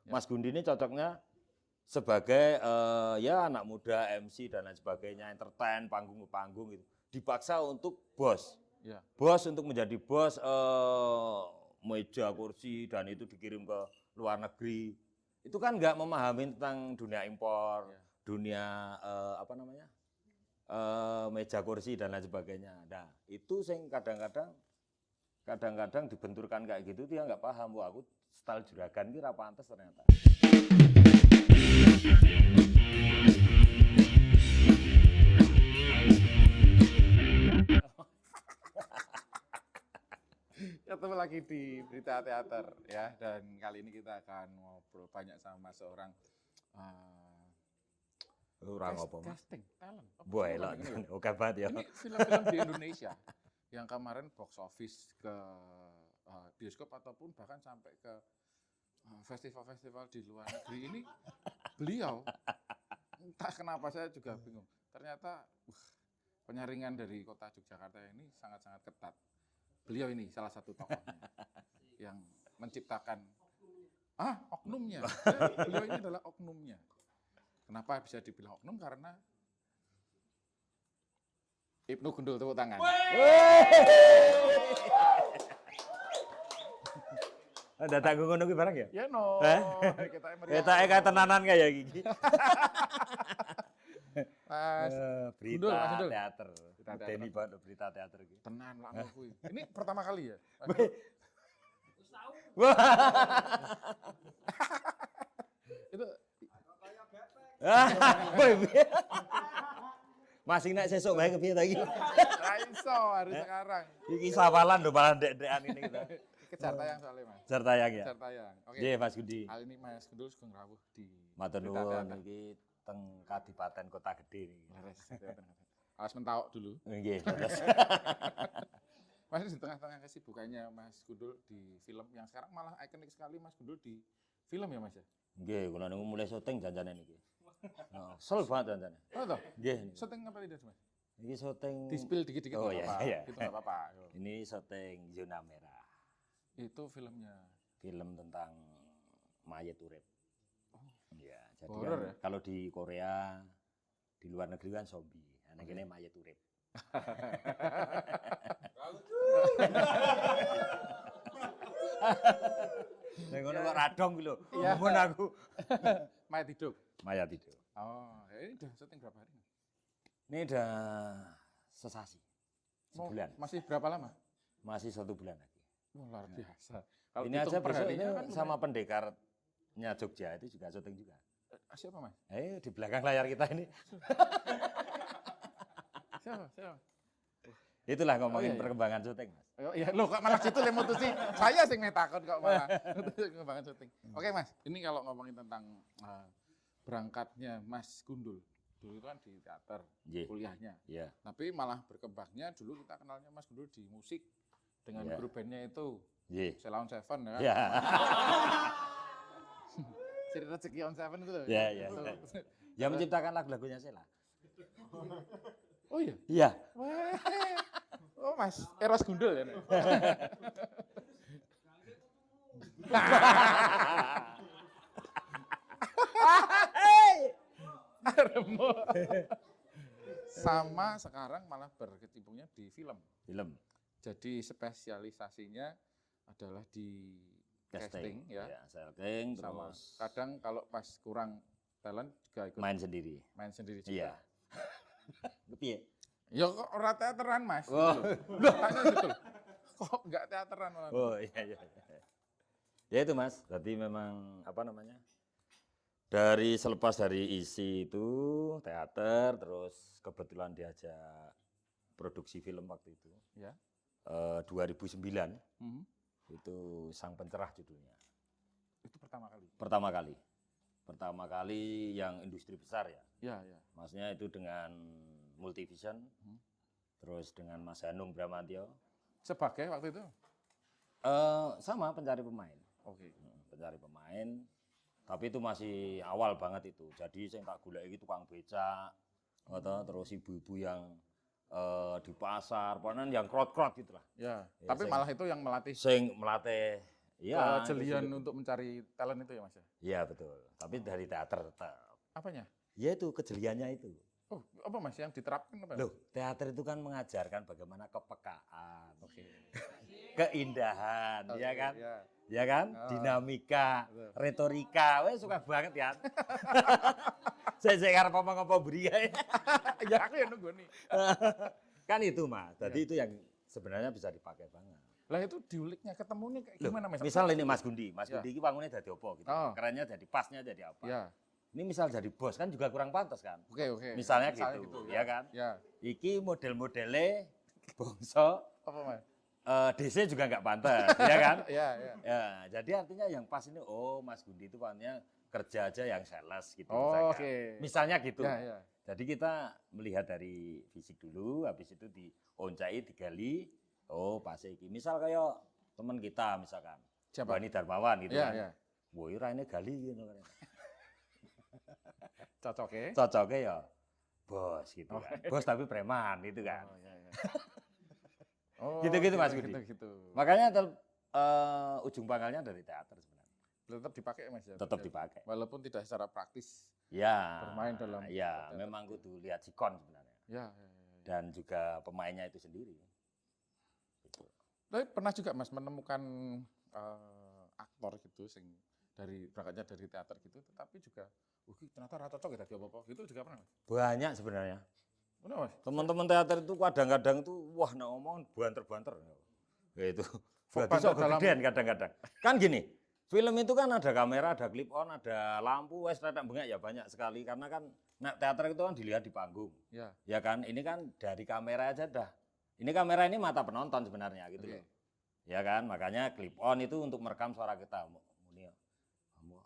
Mas Gundi ini cocoknya sebagai ya anak muda, MC dan lain sebagainya, entertain, panggung ke panggung gitu. Dipaksa untuk bos. Ya. Bos untuk menjadi bos meja, kursi dan itu dikirim ke luar negeri. Itu kan nggak memahami tentang dunia impor, dunia apa namanya? Meja, kursi dan lain sebagainya. Nah, itu sing kadang-kadang dibenturkan kayak gitu dia nggak paham. Wah, aku style juragan ini ra pantes ternyata. Ketemu lagi di Berita Teater ya, dan kali ini kita akan ngobrol banyak sama seorang casting talent. Boy lah, oke banget ya. Ini film-film di Indonesia yang kemarin box office ke bioskop ataupun bahkan sampai ke festival-festival di luar negeri ini beliau entah kenapa saya juga bingung. Ternyata penyaringan dari kota Yogyakarta ini sangat-sangat ketat. Beliau ini salah satu tokohnya yang menciptakan oknumnya. Beliau ini adalah oknumnya. Kenapa bisa dibilang oknum? Karena Ibnu Gundul, tepuk tangan. Datang ngono kuwi barang ya? Ya no. Kita kayak tenanan kayak gini. Mas Berita Mas Gundul. teater. Deni banget berita teater iki. Tenan lah kuwi. Ini pertama kali ya? Itu masih naik sesuk bae kepiye ta iki? ra iso harus sekarang. Iki sawalan lho malah ndek-ndekan ini kita. Kejar tayang soalnya Mas. Jar tayang ya. Kejar tayang. Oke. Nggih Mas Gundi. Kali ini Mas Gundul sugeng rawuh di Matur Berita nuwun Teater. iki teng Kadipaten Kota Gede niki. Leres. Alas mentawak dulu. Nggih, terus. Masih di tengah-tengah kesibukannya Mas Gundul di film yang sekarang malah ikonik sekali Mas Gundul di film ya Mas ya? Nggih, kula niku mulai syuting janjane niki. Sel banget janjane. Oh toh? Nggih. Syuting apa tidak Mas? Iki syuting Di-spill dikit-dikit Oh, nggak iya, apa-apa. iya. Itu nggak apa-apa. Ini syuting Zona Merah. Itu filmnya. Film tentang mayat urip. Iya, jadi Horor kan ya? kalau di Korea, di luar negeri kan zombie. Nah, ini mayat urip. Nek ngono kok radong ki lho. Iya. Mun aku Mayat hidup. mayat itu. Oh, ini udah syuting berapa hari? Ini udah sesasi. Sebulan. Masih berapa lama? Masih 1 bulan lagi. Oh, luar biasa. Kalau Ini hitung aja per besok harinya ini kan sama pendekarnya Jogja itu juga syuting juga. siapa Mas? Di belakang layar kita ini. Siapa? Itulah ngomongin iya, iya. perkembangan syuting, Mas. Oh, iya, lo kok malah situ yang mutusi. Saya sing takut kok malah mutusi pengembangan syuting. Oke Mas, ini kalau ngomongin tentang berangkatnya Mas Gundul. Dulu kan di teater, Iya. kuliahnya. Iya. Tapi malah berkembangnya dulu kita kenalnya Mas Gundul di musik dengan Iya. grup bandnya itu Iya. Sheila on Seven ya kan? Iya. Cerita Rezeki on Seven itu loh. Iya, iya. Itu. Ya menciptakan lagu-lagunya Sheila. Oh iya. Iya. Weh. Oh Mas, Eros Gundul ya. Remo. Sama sekarang malah berkecimpungnya di film. Film. Jadi spesialisasinya adalah di casting ya. Casting Sama terus kadang kalau pas kurang talent juga ikut main sendiri. main sendiri juga. Iya. Piye? Ya kok ora teateran Mas. Oh. Gitu loh. Tanya gitu loh. Kok enggak teateran malah. Oh iya iya. Ya itu Mas, berarti memang apa namanya? Selepas dari isi itu teater, terus kebetulan diajak produksi film waktu itu. Ya. 2009 Mhm. itu Sang Pencerah judulnya. Itu pertama kali. Pertama kali yang industri besar ya. Ya, ya. Maksudnya itu dengan Multivision, terus dengan Mas Hanung Bramantyo. Sebagai waktu itu. Sama pencari pemain. Oke. Pencari pemain. Tapi itu masih awal banget itu. Jadi saya tak golek iki tukang becak, terus ibu-ibu yang di pasar, pokoknya yang krot-krot gitulah. Ya, Ya, tapi sing- malah itu yang melatih. Sing melatih Iya, kejelian itu untuk mencari talent itu ya Mas ya? Iya betul. Tapi dari teater tetap. Apanya? Ya itu kejeliannya itu. Oh, apa Mas yang diterapkan apa? Loh, teater itu kan mengajarkan bagaimana kepekaan, Oke. keindahan, Oke, ya kan? ya. Ya kan? Oh, Dinamika, betul. retorika, weh suka banget ya. Saya karep apa beri ya. Ya aku yang nunggu nih. Kan itu Mas. Jadi Iya. itu yang sebenarnya bisa dipakai banget. Lah itu diuliknya ketemunya kayak Loh, gimana Mas? misal ini Mas Gundi, Mas Ya. Gundi ini bangunnya jadi apa gitu. Oh. Kerennya jadi pasnya jadi apa. Ya. Ini misal jadi bos kan juga kurang pantas kan. Oke. Misalnya gitu, ya kan? Ya. Iki model-modelnya bongso, Apa Mas? DC juga nggak pantas, ya kan? Ya. Ya, jadi artinya yang pas ini, oh Mas Gundi itu pantasnya kerja aja yang sales gitu. Oh, misalkan. oke. Misalnya gitu. Ya. Jadi kita melihat dari fisik dulu, habis itu dioncai, digali, oh pas iki. Misal kayak teman kita misalkan, Siapa? Bani Darmawan gitu Ya, kan. ya. Woi, raine gali gitu kan. Cocok ya. Cocoknya ya bos gitu Oh. kan. Bos tapi preman gitu kan. Oh, ya. Oh, Gitu-gitu, Mas Budi. Gitu. Makanya ujung pangkalnya dari teater sebenarnya. Tetap dipakai Mas ya. Tetap dipakai. Walaupun tidak secara praktis. Ya. Bermain dalam Ya, teater. memang kudu lihat sikon sebenarnya. Ya. Dan juga pemainnya itu sendiri. Gitu. Tapi pernah juga Mas menemukan aktor gitu sing berangkatnya dari teater gitu, tetapi juga ternyata rata cocok ya tadi apa-apa gitu juga pernah Mas? Banyak sebenarnya. Pernah Mas? Teman-teman teater itu kadang-kadang tuh wah nak ngomong banter-banter. Ya itu. Berarti Banter sok dalam- kegedean kadang-kadang. Kan gini, film itu kan ada kamera, ada clip on, ada lampu, wes retak bengek ya banyak sekali karena kan teater itu kan dilihat di panggung. Ya. Ya kan, ini kan dari kamera aja dah. Ini kamera ini mata penonton sebenarnya gitu Oke. loh. Ya kan, makanya clip on itu untuk merekam suara kita. Muni ya, kamu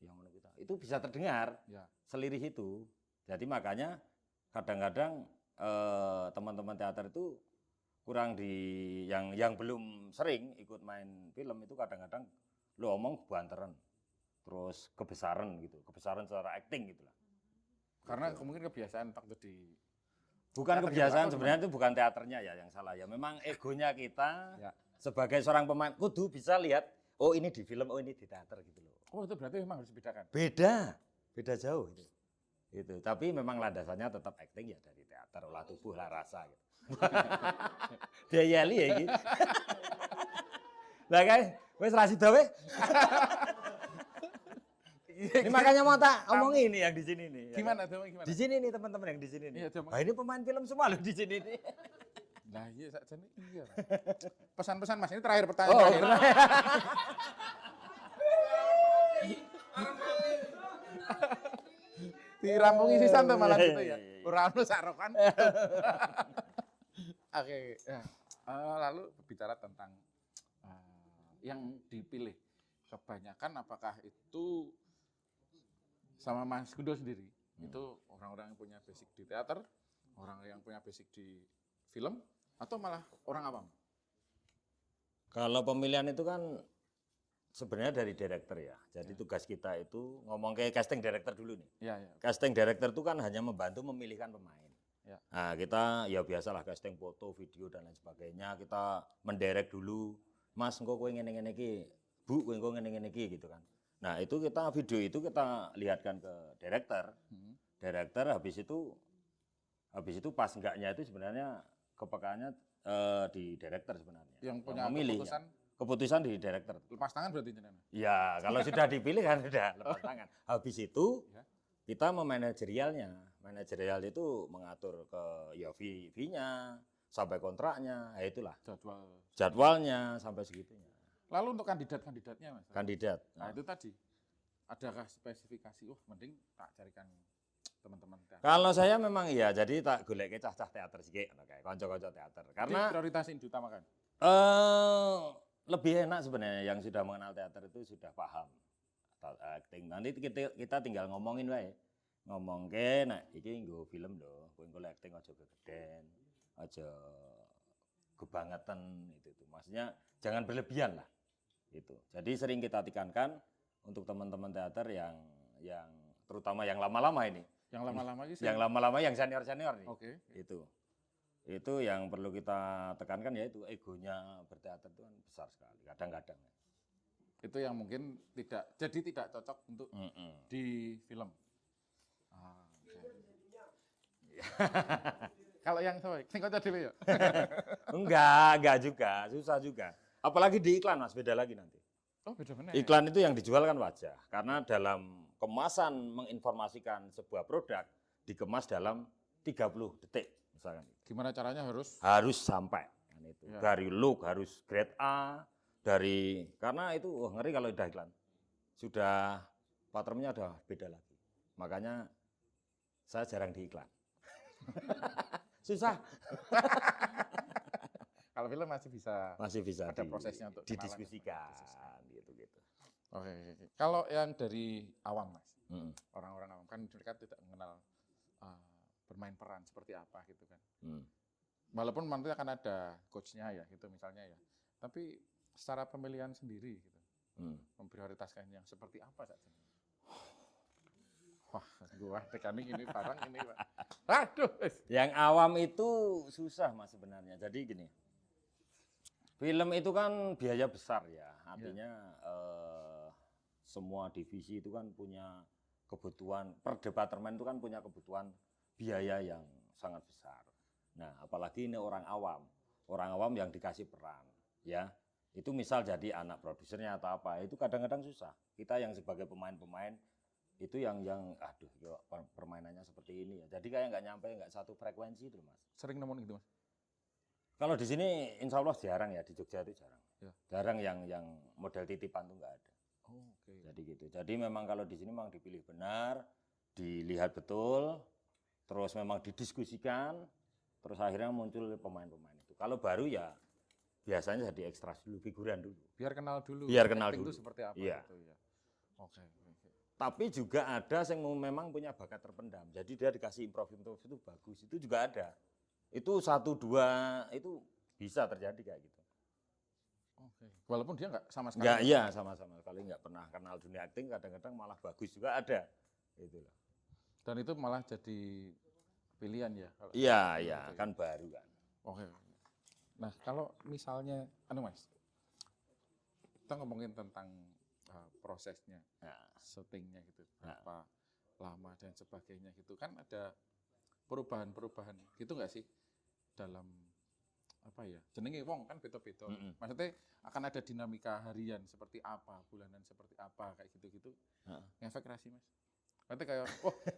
yang mana kita. Itu bisa terdengar Ya. selirih itu. Jadi makanya kadang-kadang teman-teman teater itu kurang yang belum sering ikut main film itu kadang-kadang lo omong banteran. Terus kebesaran gitu, kebesaran secara acting gitu lah. Karena mungkin kebiasaan waktu di Bukan Teater kebiasaan gitu, sebenarnya itu bukan teaternya ya yang salah ya. Memang egonya kita Ya. sebagai seorang pemain kudu bisa lihat oh ini di film, oh ini di teater gitu loh. Oh itu berarti memang harus dibedakan. Beda jauh itu. Itu. Tapi memang landasannya tetap acting ya dari teater, olah tubuh lah rasa gitu. Dia yeli ya iki. Lah kan wis ra sida weh. Ini makanya mau tak omongin ini yang di sini nih. ya Gimana kan? tuh gimana? Di sini nih teman-teman yang di sini nih. Iya, coba. Nah, ini pemain film semua loh di sini nih. Nah iya saja nih iya. Pesan-pesan Mas ini terakhir Oh, pertanyaan. terakhir. Dirampungi sisan tuh malah gitu ya. Ora ono sarokan. Oke, ya. Lalu berbicara tentang yang dipilih. Kebanyakan apakah itu sama Mas Gundo sendiri? Itu orang-orang yang punya basic di teater, orang yang punya basic di film, atau malah orang awam? Kalau pemilihan itu kan sebenarnya dari director ya. Jadi tugas kita itu ngomong ke casting director dulu nih. Iya. Casting director itu kan hanya membantu memilihkan pemain. Ya. Nah, kita ya biasalah casting foto, video dan lain sebagainya. Kita mendirect dulu. Mas, engko kowe ngene-ngene iki. Bu, kowe engko ngene-ngene iki gitu kan. Nah, itu kita video itu kita lihatkan ke director. Director habis itu pas enggaknya itu sebenarnya kepekaannya di director sebenarnya. Yang punya memilih, keputusan keputusan di director. lepas tangan berarti jenengan. Ya, kalau sudah dipilih kan sudah lepas tangan. Habis itu Ya. kita memanajerialnya. Manajerial itu mengatur ke ya fee-nya sampai kontraknya, ya itulah. Jadwal. Jadwalnya sampai segitunya. Lalu untuk kandidat-kandidatnya Mas. Kandidat. Nah, itu tadi. Adakah spesifikasi? Mending tak carikan teman-teman teater. Kalau saya memang iya, jadi tak golek cah-cah teater sih kayak kanca-kanca teater. Karena prioritas yang diutamakan. lebih enak sebenarnya yang sudah mengenal teater itu sudah paham acting. Nanti kita tinggal ngomongin wae. Ngomong ke, nah iki nggo film lho, kowe engko acting aja kegeden, aja kebangetan itu. Maksudnya jangan berlebihan lah. Itu. Jadi sering kita tekankan untuk teman-teman teater yang terutama yang lama-lama ini. Yang lama-lama ini Yang lama-lama yang senior-senior nih. Oke. Itu yang perlu kita tekankan ya itu egonya berteater itu kan besar sekali kadang-kadang. Itu yang mungkin tidak cocok untuk di film. Ah, kalau yang singkatnya dulu ya. Enggak juga, susah juga. Apalagi di iklan Mas, beda lagi nanti. Oh, beda benar. Iklan itu yang dijual kan wajah, karena dalam kemasan menginformasikan sebuah produk dikemas dalam 30 detik misalkan. Gimana caranya harus Sampai kan itu. Ya. Dari look harus grade A, karena itu ngeri kalau udah iklan. Sudah patternnya udah beda lagi. Makanya saya jarang di iklan. Susah. kalau film masih bisa Ada prosesnya untuk kenalan. didiskusikan gitu. Oke. Kalau yang dari awam Mas, Hmm. orang-orang awam kan mereka tidak mengenal bermain peran seperti apa gitu kan. Walaupun nanti akan ada coachnya ya gitu misalnya ya. Tapi secara pemilihan sendiri gitu, memprioritaskan yang seperti apa saja. Wah, gua tekanin ini barang ini Pak. Aduh. Yang awam itu susah Mas sebenarnya. Jadi gini, film itu kan biaya besar ya. Artinya semua divisi itu kan punya kebutuhan, per departemen itu kan punya kebutuhan biaya yang sangat besar. Nah, apalagi ini orang awam yang dikasih peran, ya. Itu misal jadi anak produsernya atau apa, itu kadang-kadang susah. Kita yang sebagai pemain-pemain itu yang aduh permainannya seperti ini ya. Jadi kayak nggak satu frekuensi itu Mas. Sering nemuin gitu Mas. Kalau di sini insya Allah jarang ya, di Jogja itu jarang. Ya. Jarang yang model titipan tuh nggak ada. Oh, oke. Jadi gitu. Jadi memang kalau di sini memang dipilih benar, dilihat betul, terus memang didiskusikan, terus akhirnya muncul pemain-pemain itu. Kalau baru ya biasanya jadi ekstras dulu, figuran dulu. Biar kenal dulu. Biar kenal acting dulu. itu seperti apa Iya. gitu ya. Oke. Tapi juga ada yang memang punya bakat terpendam. Jadi dia dikasih improv itu bagus. Itu juga ada. Itu 1, 2 itu bisa terjadi kayak gitu. Oke. Walaupun dia nggak sama sekali. Enggak, iya sama-sama sekali nggak pernah kenal dunia akting, kadang-kadang malah bagus juga ada. Gitu loh. Dan itu malah jadi pilihan ya. Kalau Iya, kan baru kan. Oke. Nah, kalau misalnya, Mas, kita ngomongin tentang prosesnya, syutingnya gitu, berapa lama dan sebagainya gitu, kan ada perubahan-perubahan gitu nggak sih dalam apa ya? Jenenge wong kan beda-beda. Maksudnya akan ada dinamika harian seperti apa, bulanan seperti apa kayak gitu-gitu. Ngefek rasi Mas. Berarti kayak,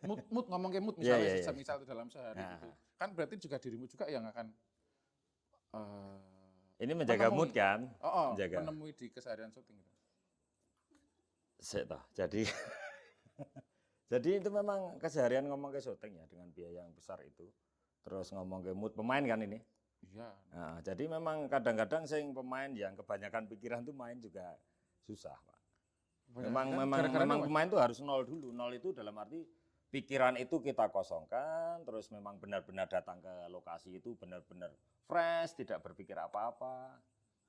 mood ngomong ke mood misalnya, misal dalam sehari gitu. Kan berarti juga dirimu juga yang akan ini menjaga mood kan? Menjaga. Menemui di keseharian syuting gitu. Jadi itu memang keseharian ngomong ke syuting ya dengan biaya yang besar itu. Terus ngomong ke mood pemain kan ini. Iya. Nah, jadi memang kadang-kadang pemain yang kebanyakan pikiran tuh main juga susah, Pak. Memang pemain itu harus nol dulu. Nol itu dalam arti pikiran itu kita kosongkan, terus memang benar-benar datang ke lokasi itu benar-benar fresh, tidak berpikir apa-apa.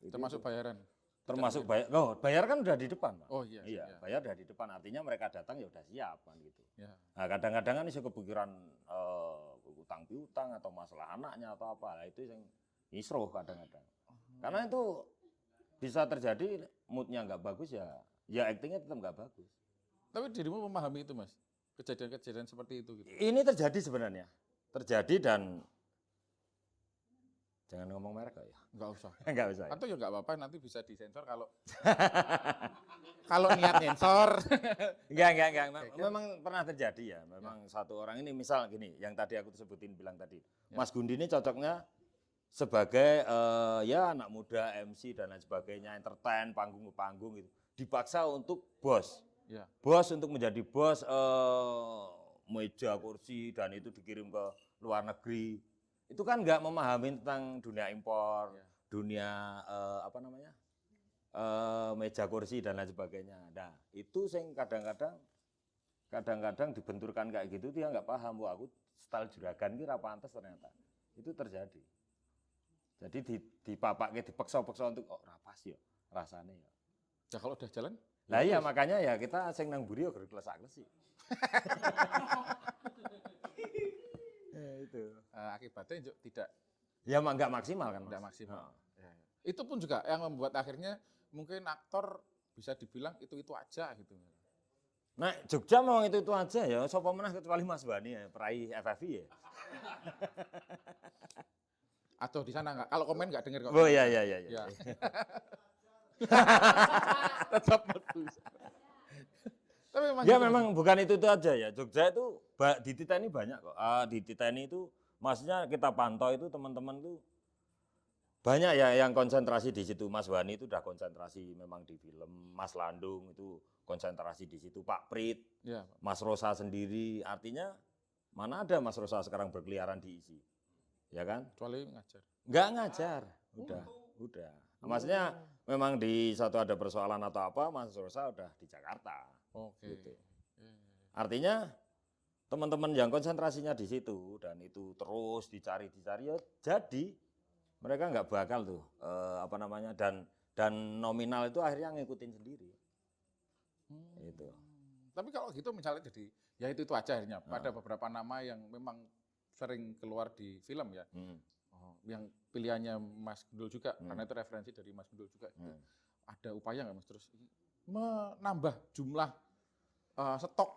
Termasuk bayaran. Termasuk bayar kan udah di depan, Pak. Oh iya. Bayar udah di depan, artinya mereka datang ya udah siap kan gitu. Ya. Nah, kadang-kadang kan iso kepikiran utang piutang atau masalah anaknya atau apa, nah, itu yang isroh kadang-kadang. Karena itu bisa terjadi moodnya nggak bagus ya actingnya tetap nggak bagus. Tapi dirimu memahami itu Mas, kejadian-kejadian seperti itu gitu. Ini terjadi sebenarnya, dan jangan ngomong merek ya. Nggak usah. Nggak usah. Atau ya nggak apa-apa, nanti bisa disensor kalau kalau niat sensor. Enggak. Memang pernah terjadi ya. Memang satu orang ini misal gini, yang tadi aku sebutin bilang tadi. Mas Gundi ini cocoknya sebagai ya anak muda, MC dan lain sebagainya, entertain, panggung ke panggung gitu. Dipaksa untuk bos. Ya. Bos untuk menjadi bos meja, kursi dan itu dikirim ke luar negeri. Itu kan nggak memahami tentang dunia impor, dunia meja kursi dan lain sebagainya. Nah, itu sing kadang-kadang dibenturkan kayak gitu dia nggak paham. Wah, aku style juragan ki ra pantes ternyata. Itu terjadi. Jadi dipapake dipeksa-peksa untuk ra pas ya rasane ya. Ya kalau udah jalan? Lah iya makanya ya kita sing nang mburi yo glesak-glesik. Itu. Akibatnya tidak nggak maksimal kan. Tidak maksimal. Ya. Itu pun juga yang membuat akhirnya mungkin aktor bisa dibilang itu aja gitu. Nah, Jogja memang itu aja ya. Sapa meneh kecuali Mas Bani ya, peraih FFI ya. Atau di sana nggak? Kalau komen nggak dengar kok. Oh iya. Ya. Tetap bagus. Tapi memang Ya gitu, memang bukan itu aja ya. Jogja itu di Titani banyak kok. Di Titani itu maksudnya kita pantau itu teman-teman tuh banyak ya yang konsentrasi di situ. Mas Wani itu udah konsentrasi memang di film. Mas Landung itu konsentrasi di situ. Pak Prit, ya, Mas Rosa sendiri. Artinya mana ada Mas Rosa sekarang berkeliaran di ISI. Ya kan? kecuali ngajar. Enggak ngajar. Udah. Maksudnya memang di satu ada persoalan atau apa, Mas Rosa udah di Jakarta. Oke. Gitu. Artinya teman-teman yang konsentrasinya di situ dan itu terus dicari ya jadi mereka nggak bakal tuh apa namanya dan nominal itu akhirnya ngikutin sendiri. Gitu. Tapi kalau gitu misalnya jadi ya itu aja akhirnya. Pada beberapa nama yang memang sering keluar di film ya. Yang pilihannya Mas Gundul juga karena itu referensi dari Mas Gundul juga gitu. Ada upaya nggak Mas terus menambah jumlah stok